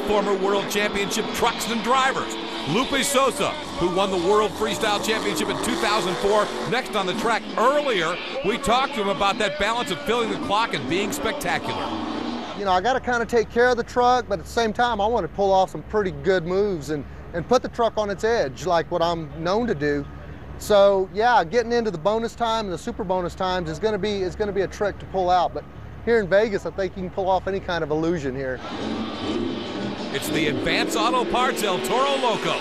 former World Championship trucks and drivers. Lupe Sosa, who won the World Freestyle Championship in 2004, next on the track. Earlier, we talked to him about that balance of filling the clock and being spectacular. You know, I got to kind of take care of the truck, but at the same time, I want to pull off some pretty good moves and put the truck on its edge, like what I'm known to do. So yeah, getting into the bonus time and the super bonus times is going to be a trick to pull out. But here in Vegas, I think you can pull off any kind of illusion here. It's the Advance Auto Parts El Torro Loco.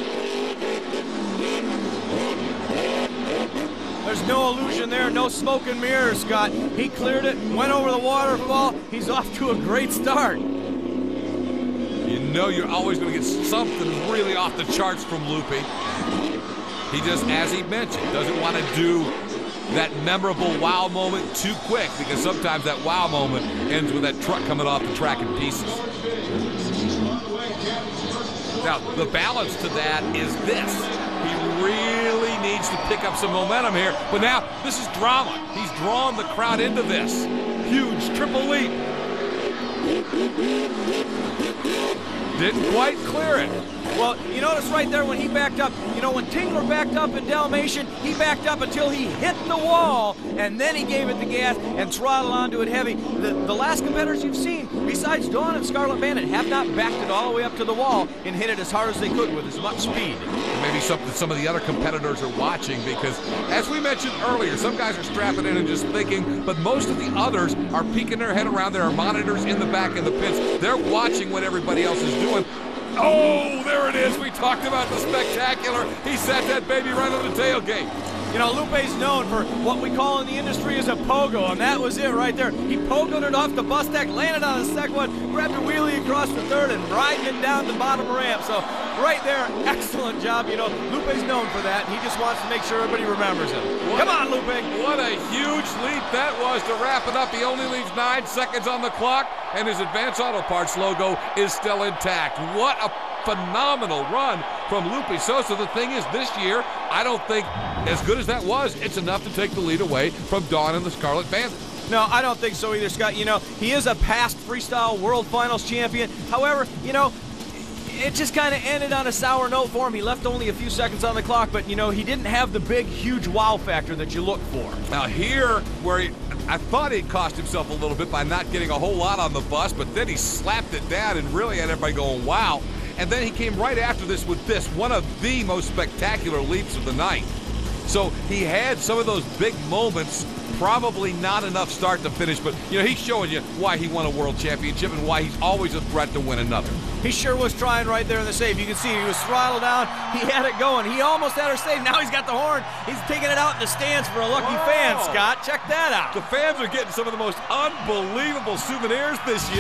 There's no illusion there, no smoke and mirrors, Scott. He cleared it, went over the waterfall. He's off to a great start. You know you're always going to get something really off the charts from Lupe. He just, as he mentioned, doesn't want to do that memorable wow moment too quick, because sometimes that wow moment ends with that truck coming off the track in pieces. Now, the balance to that is this. He really needs to pick up some momentum here, but now this is drama. He's drawn the crowd into this. Huge triple leap. Didn't quite clear it. Well, you notice right there when he backed up, you know, when Tingler backed up in Dalmatian, he backed up until he hit the wall, and then he gave it the gas and throttled onto it heavy. The last competitors you've seen, besides Dawn and Scarlet Bandit, have not backed it all the way up to the wall and hit it as hard as they could with as much speed. Maybe something some of the other competitors are watching, because as we mentioned earlier, some guys are strapping in and just thinking, but most of the others are peeking their head around. There are monitors in the back in the pits. They're watching what everybody else is doing. Oh, there it is. We talked about the spectacular. He set that baby right on the tailgate. You know, Lupe's known for what we call in the industry as a pogo, and that was it right there. He pogoed it off the bus deck, landed on the second one, grabbed a wheelie across the third, and riding it down the bottom ramp. So right there, excellent job. You know, Lupe's known for that. He just wants to make sure everybody remembers him. Come on, Lupe. What a huge leap that was to wrap it up. He only leaves 9 seconds on the clock, and his Advance Auto Parts logo is still intact. What a phenomenal run from Lupe Sosa. The thing is, this year, I don't think, as good as that was, it's enough to take the lead away from Dawn and the Scarlet Bandit. No, I don't think so either, Scott. You know, he is a past freestyle world finals champion. However, you know, it just kind of ended on a sour note for him. He left only a few seconds on the clock, but, you know, he didn't have the big, huge wow factor that you look for. Now here, where I thought he'd cost himself a little bit by not getting a whole lot on the bus, but then he slapped it down and really had everybody going, wow. And then he came right after this with this, one of the most spectacular leaps of the night. So he had some of those big moments, probably not enough start to finish, but you know, he's showing you why he won a world championship and why he's always a threat to win another. He sure was trying right there in the save. You can see he was throttled down. He had it going. He almost had her saved. Now he's got the horn. He's taking it out in the stands for a lucky fan, Scott. Check that out. The fans are getting some of the most unbelievable souvenirs this year.